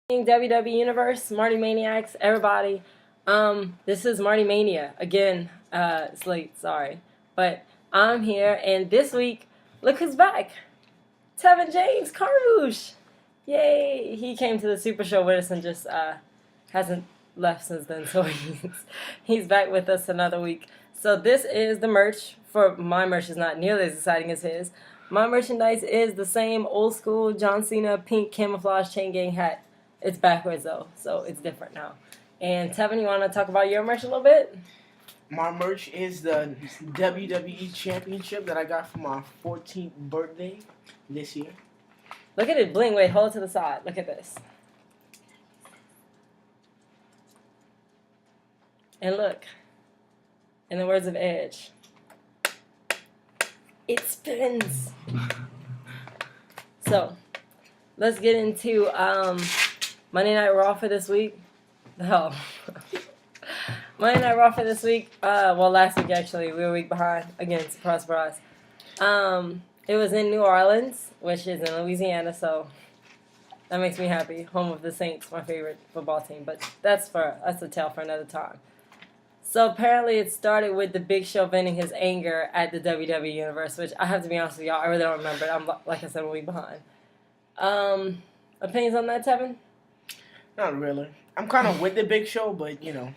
WWE Universe, Marti Maniacs, everybody. This is Marti Mania. Again, it's late, sorry. But I'm here, and this week, look who's back. Tevin James Carmouche. Yay! He came to the Super Show with us and just hasn't left since then, so he's back with us another week. So this is the merch. For my merch is not nearly as exciting as his. My merchandise is the same old school John Cena pink camouflage chain gang hat. It's backwards though, so it's different now. And Tevin, you want to talk about your merch a little bit? My merch is the WWE Championship that I got for my 14th birthday this year. Look at it bling. Wait, hold it to the side. Look at this. And look, in the words of Edge, it spins. So, let's get into Monday Night Raw for this week. Oh. Monday Night Raw for this week. Well, last week actually. We were a week behind. Again, surprise, surprise. It was in New Orleans, which is in Louisiana, so that makes me happy. Home of the Saints, my favorite football team. But that's a tale for another time. So apparently it started with the Big Show venting his anger at the WWE Universe, which I have to be honest with y'all, I really don't remember it. I'm, like I said, a week behind. Opinions on that, Tevin? Not really. I'm kind of with the Big Show, but, you know.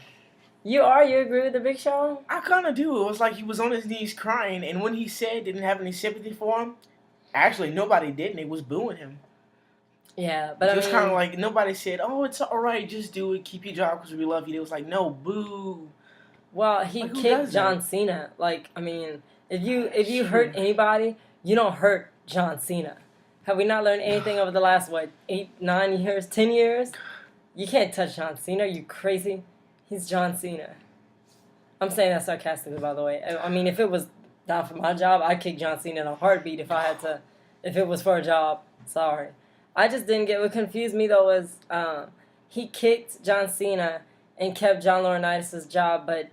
You are? You agree with the Big Show? I kind of do. It was like he was on his knees crying, and when he said didn't have any sympathy for him, actually nobody did, and they was booing him. Yeah, but just kind of like, nobody said, oh, it's all right, just do it, keep your job because we love you. It was like, no, boo. Well, he kicked John Cena. Like, I mean, if you hurt anybody, you don't hurt John Cena. Have we not learned anything over the last, 8, 9 years, 10 years? You can't touch John Cena. Are you crazy? He's John Cena. I'm saying that sarcastically, by the way. I mean, if it was not for my job, I'd kick John Cena in a heartbeat if it was for a job. Sorry. I just didn't get what confused me, though, was he kicked John Cena and kept John Laurenitis' job, but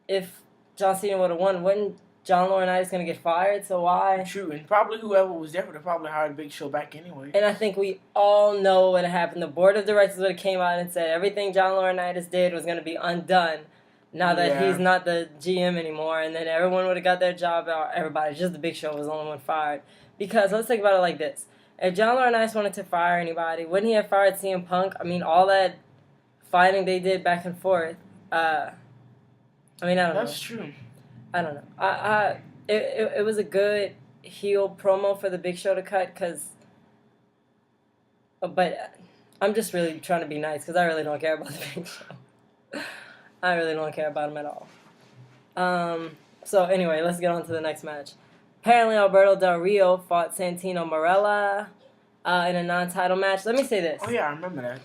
if John Cena would have won, wouldn't John Laurenitis going to get fired? So why? True, and probably whoever was there would have probably hired Big Show back anyway. And I think we all know what would have happened. The board of directors would have came out and said everything John Laurenitis did was going to be undone now that he's not the GM anymore. And then everyone would have got their job out. Everybody, just the Big Show was the only one fired. Because let's think about it like this. If John Laurinaitis wanted to fire anybody, wouldn't he have fired CM Punk? I mean, all that fighting they did back and forth. I don't know. That's true. I don't know. It was a good heel promo for the Big Show to cut, but I'm just really trying to be nice because I really don't care about the Big Show. I really don't care about him at all. So anyway, let's get on to the next match. Apparently, Alberto Del Rio fought Santino Marella in a non-title match. Let me say this. Oh, yeah, I remember that.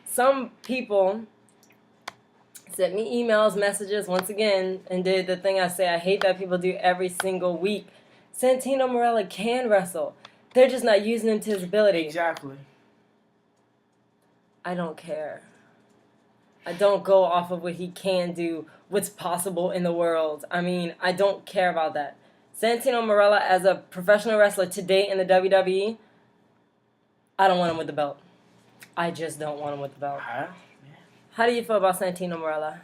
Some people sent me emails, messages, once again, and did the thing I say I hate that people do every single week. Santino Marella can wrestle. They're just not using him to his ability. Exactly. I don't care. I don't go off of what he can do, what's possible in the world. I mean, I don't care about that. Santino Marella, as a professional wrestler today in the WWE, I don't want him with the belt. I just don't want him with the belt. How do you feel about Santino Marella?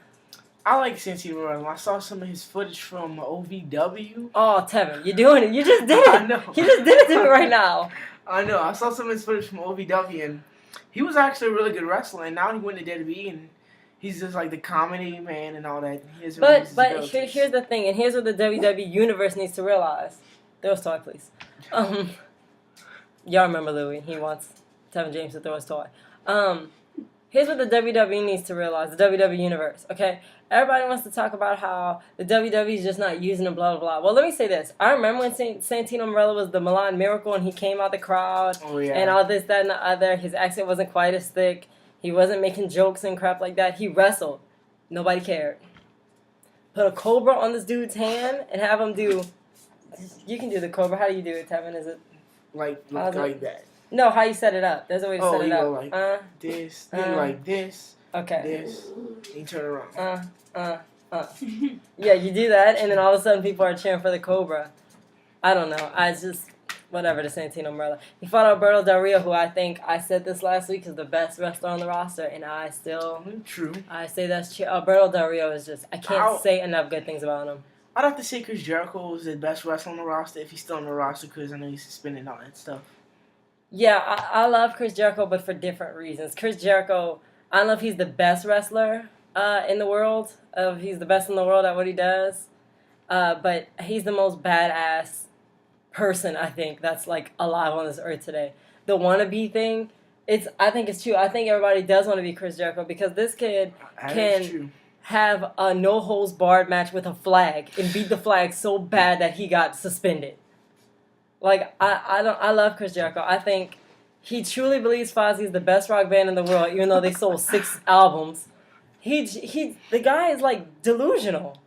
I like Santino Marella. I saw some of his footage from OVW. Oh, Tevin, you're doing it. You just did it. I know. You just did it to me right now. I know. I saw some of his footage from OVW, and he was actually a really good wrestler. And now he went to WWE, and he's just like the comedy man and all that. But here's the thing, and here's what the WWE Universe needs to realize. Throw his toy, please. Y'all remember Louis. He wants Tevin James to throw his toy. Here's what the WWE needs to realize, the WWE Universe, okay? Everybody wants to talk about how the WWE is just not using him, blah, blah, blah. Well, let me say this. I remember when Santino Marella was the Milan Miracle and he came out the crowd and all this, that, and the other. His accent wasn't quite as thick. He wasn't making jokes and crap like that. He wrestled. Nobody cared. Put a cobra on this dude's hand and have him do... You can do the cobra. How do you do it, Tevin? Is it... Like that. No, how you set it up. There's a way to set it up. Go like this, then like this, okay. This, and you turn around. Yeah, you do that, and then all of a sudden people are cheering for the Cobra. I don't know. whatever, to Santino Marella. He fought Alberto Del Rio, who I think I said this last week is the best wrestler on the roster, and I still I say that's true. Alberto Del Rio is just, I can't say enough good things about him. I'd have to say Chris Jericho is the best wrestler on the roster if he's still on the roster, because I know he's suspended and all that stuff. Yeah, I love Chris Jericho, but for different reasons. Chris Jericho, I don't know if he's the best wrestler in the world, if he's the best in the world at what he does, but he's the most badass person, I think, that's like alive on this earth today. The wannabe thing, I think it's true. I think everybody does want to be Chris Jericho, because this kid can have a no-holds-barred match with a flag and beat the flag so bad that he got suspended. Like, I love Chris Jericho. I think he truly believes Fozzie's the best rock band in the world, even though they sold 6 albums. The guy is like delusional.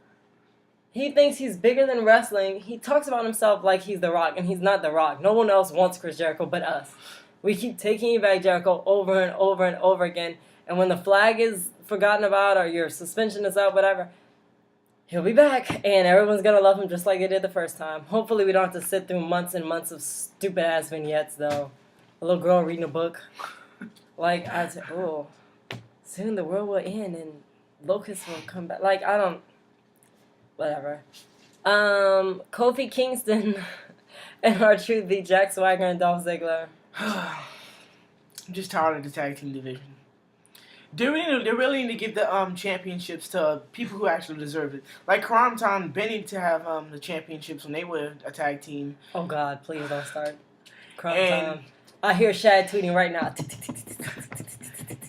He thinks he's bigger than wrestling. He talks about himself like he's The Rock, and he's not The Rock. No one else wants Chris Jericho but us. We keep taking you back, Jericho, over and over and over again. And when the flag is forgotten about or your suspension is up, whatever, he'll be back. And everyone's going to love him just like they did the first time. Hopefully we don't have to sit through months and months of stupid-ass vignettes, though. A little girl reading a book. Like, I'd say, oh, soon the world will end and locusts will come back. Like, I don't... Whatever. Kofi Kingston and R-Truth beat Jack Swagger and Dolph Ziggler. I'm just tired of the tag team division. They really need to give the championships to people who actually deserve it. Like Crime Time, they need to have the championships when they were a tag team. Oh God, please don't start. Crime Time. I hear Shad tweeting right now.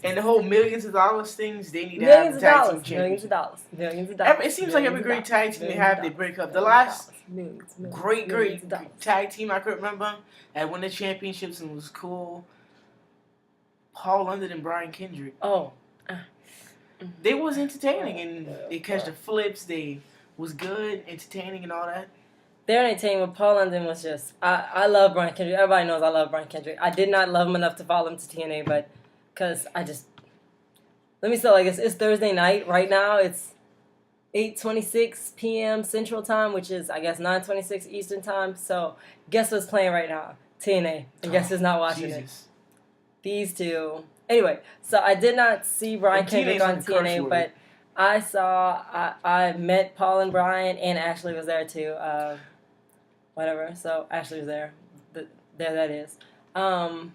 And the whole Millions-a-dollas things, they need to have the tag team champions. Millions of dollars. It seems like every great tag team they have, they break up. The last great tag team I could remember that won the championships and was cool, Paul London and Brian Kendrick. Oh. They was entertaining, and they catch the flips. They was good, entertaining, and all that. They're entertaining, but Paul London was just... I love Brian Kendrick. Everybody knows I love Brian Kendrick. I did not love him enough to follow him to TNA, but... Because I just... Let me say like this. It's Thursday night. Right now, it's 8:26 p.m. Central Time, which is, I guess, 9:26 Eastern Time. So, guess what's playing right now? TNA. And guess who's not watching it? These two. Anyway, so I did not see Brian Kendrick on TNA, but I met Paul and Brian, and Ashley was there too. Whatever. So, Ashley was there. There that is. And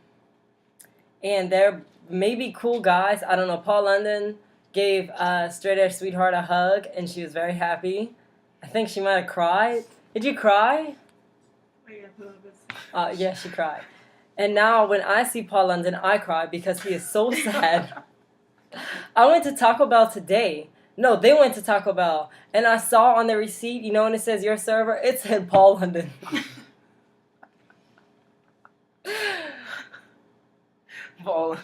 they're maybe cool guys. I don't know. Paul London gave Straight Edge Sweetheart a hug, and she was very happy. I think she might have cried. Did you cry? Yeah, she cried. And now when I see Paul London, I cry because he is so sad. I went to Taco Bell today. No, they went to Taco Bell. And I saw on the receipt, you know when it says your server? It said Paul London. Well,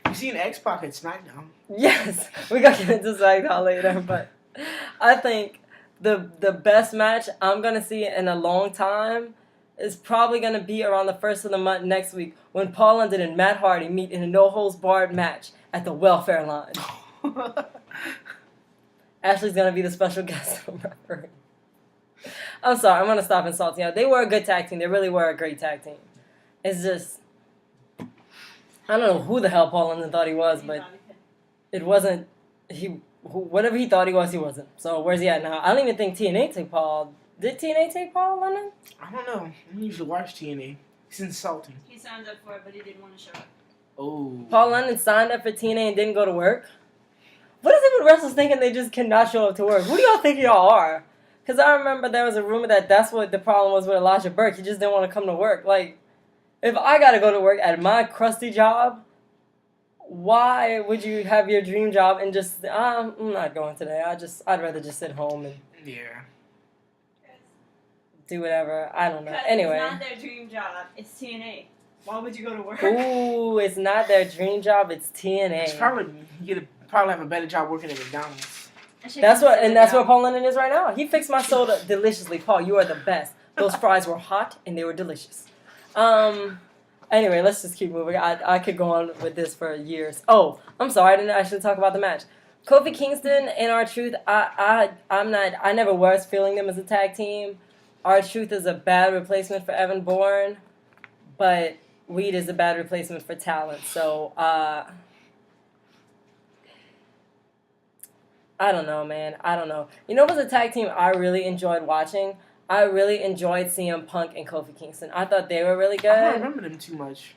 you seen X-Pac at SmackDown. Yes, we got to get into SmackDown later, but I think the best match I'm going to see in a long time is probably going to be around the first of the month next week when Paul London and Matt Hardy meet in a no-holds-barred match at the Welfare Line. Ashley's going to be the special guest referee. I'm sorry, I'm going to stop insulting you. They were a good tag team. They really were a great tag team. It's just... I don't know who the hell Paul London thought he was, but it wasn't whatever he thought he was, he wasn't. So where's he at now? I don't even think TNA took Paul. Did TNA take Paul London? I don't know. I usually watch TNA. It's insulting. He signed up for it, but he didn't want to show up. Oh. Paul London signed up for TNA and didn't go to work? What is it with wrestlers thinking they just cannot show up to work? Who do y'all think y'all are? Because I remember there was a rumor that that's what the problem was with Elijah Burke. He just didn't want to come to work. Like... If I gotta go to work at my crusty job, why would you have your dream job and just I'm not going today. I'd rather just sit home and do whatever. I don't know. Anyway, it's not their dream job. It's TNA. Why would you go to work? Ooh, it's not their dream job. It's TNA. It's probably have a better job working at McDonald's. That's where Paul London is right now. He fixed my soda deliciously. Paul, you are the best. Those fries were hot and they were delicious. Anyway, let's just keep moving. I could go on with this for years. Oh, I'm sorry, I didn't actually talk about the match. Kofi Kingston and R-Truth, I never was feeling them as a tag team. R-Truth is a bad replacement for Evan Bourne. but weed is a bad replacement for talent. So, I don't know, man. I don't know. You know what was a tag team I really enjoyed watching? I really enjoyed CM Punk and Kofi Kingston. I thought they were really good. I don't remember them too much.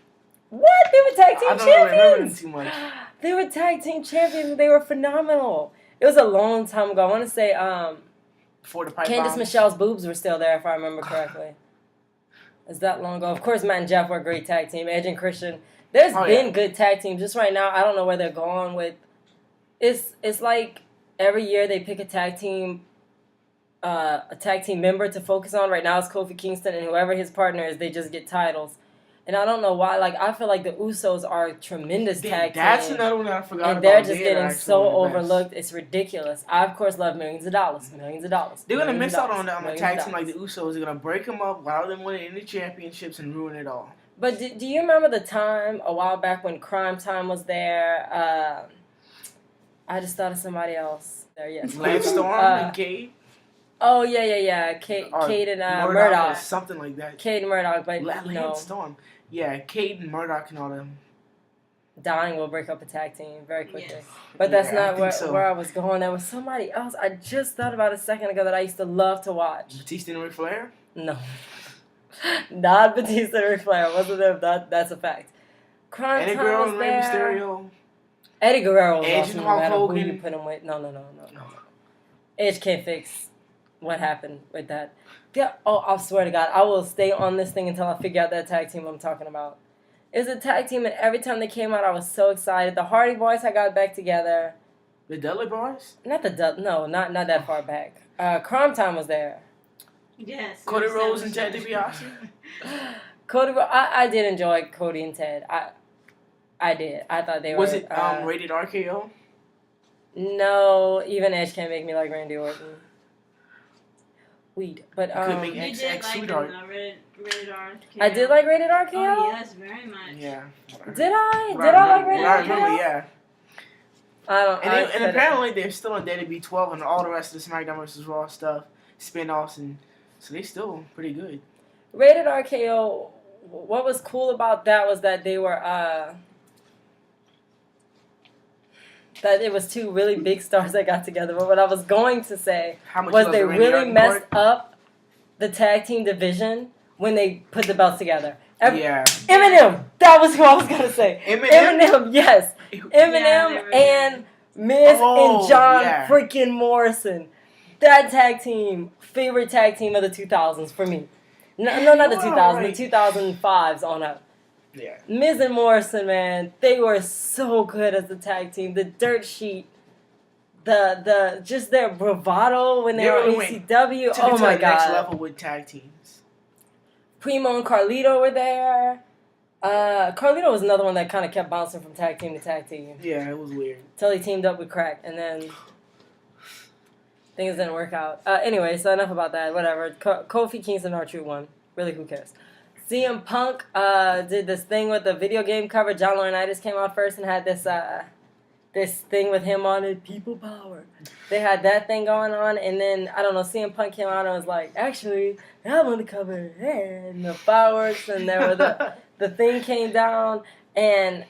What? They were tag team champions? I don't remember them too much. They were tag team champions. They were phenomenal. It was a long time ago. I want to say Before the pipe Candice bombs. Michelle's boobs were still there, if I remember correctly. It's that long ago. Of course, Matt and Jeff were a great tag team. Edge and Christian. There's been good tag teams. Just right now, I don't know where they're going with. It's like every year they pick a tag team member to focus on. Right now it's Kofi Kingston, and whoever his partner is, they just get titles. And I don't know why. Like, I feel like the Usos are a tremendous tag team. That's another one that I forgot about. And they're just getting so overlooked. It's ridiculous. I, of course, love Millions-a-dollas. Millions-a-dollas. They're going to miss out on a tag team like the Usos. They're going to break them up without them winning any championships and ruin it all. But do you remember the time a while back when Crime Time was there? I just thought of somebody else. There, yes. Lance Storm and Cade. Oh, yeah. Cade and Murdoch. Something like that. Cade and Murdoch, but Lance Storm. Yeah, Cade and Murdoch and all them. Dying will break up a tag team very quickly. Yes. But that's not where I was going. There was somebody else I just thought about a second ago that I used to love to watch. Batista and Ric Flair? No. Not Batista and Ric Flair. Wasn't them. That's a fact. Crime Eddie Time Guerrero was and Rey there. Mysterio. Eddie Guerrero was Edge awesome and no Hulk matter who Hogan. you put him with. No. Edge can't fix what happened with that. Yeah, I swear to God, I will stay on this thing until I figure out that tag team I'm talking about. It was a tag team, and every time they came out, I was so excited. The Hardy Boys had got back together. The Dudley Boys? Not that far back. Crime Time was there. Yes. Cody Rhodes and Ted DiBiase? I did enjoy Cody and Ted. I did. I thought they were. Was it rated RKO? No, even Edge can't make me like Randy Orton. Weed, but Could make You X did like sweetheart. rated R. I did like Rated RKO. Oh yes, very much. Yeah. Did I? Did I like Rated RKO? I remember, yeah. I don't. And apparently they're still on Dead 12 and all the rest of the SmackDown vs. Raw stuff, spin-offs, and so they still pretty good. Rated RKO. What was cool about that was that they were that it was two really big stars that got together. But what I was going to say was they really messed up the tag team division when they put the belts together. Yeah. Eminem. That was who I was going to say. Eminem, yes. Eminem and Miz and John freaking Morrison. That tag team, favorite tag team of the 2000s for me. No, not the 2000s, the 2005s on up. Yeah. Miz and Morrison, man, they were so good as a tag team. The dirt sheet, the just their bravado when they were on ECW. Oh my God! Next level with tag teams. Primo and Carlito were there. Carlito was another one that kind of kept bouncing from tag team to tag team. Yeah, it was weird. Till he teamed up with Crack, and then things didn't work out. Anyway, so enough about that. Whatever. Kofi Kingston, our true one. Really, who cares? CM Punk did this thing with the video game cover. John Laurenitis came out first and had this thing with him on it. People power. They had that thing going on, and then I don't know. CM Punk came out and was like, "Actually, I'm on the cover." And the fireworks, and there were the thing came down, and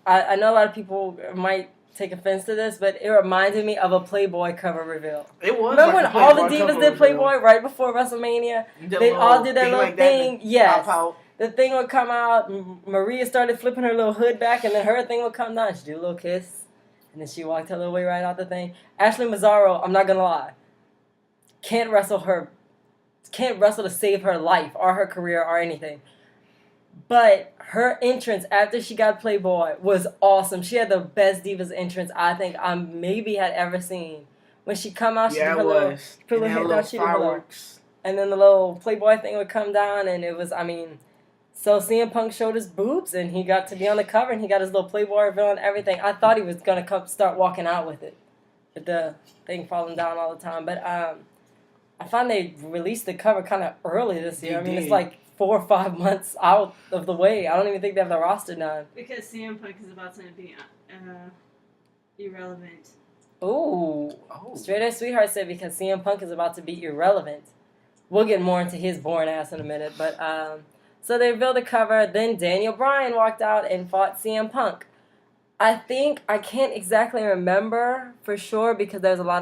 I know a lot of people might take offense to this, but it reminded me of a Playboy cover reveal. It was. Remember when all the divas did Playboy right before WrestleMania? They all did their little thing. Yes. The thing would come out. Maria started flipping her little hood back, and then her thing would come down. She'd do a little kiss, and then she walked her little way right out the thing. Ashley Mazzaro, I'm not gonna lie, can't wrestle to save her life or her career or anything. But her entrance after she got Playboy was awesome. She had the best Divas entrance I think I maybe had ever seen. When she come out, she did her little head down, she did her little, and then the little Playboy thing would come down, and it was, so CM Punk showed his boobs, and he got to be on the cover, and he got his little Playboy reveal and everything. I thought he was going to start walking out with it, with the thing falling down all the time. But I found they released the cover kind of early this year. It's like 4 or 5 months out of the way. I don't even think they have the roster done. Because CM Punk is about to be irrelevant. Ooh. Straight Edge Sweetheart said because CM Punk is about to be irrelevant. We'll get more into his boring ass in a minute, but So they revealed the cover. Then Daniel Bryan walked out and fought CM Punk. I can't exactly remember for sure because there was a lot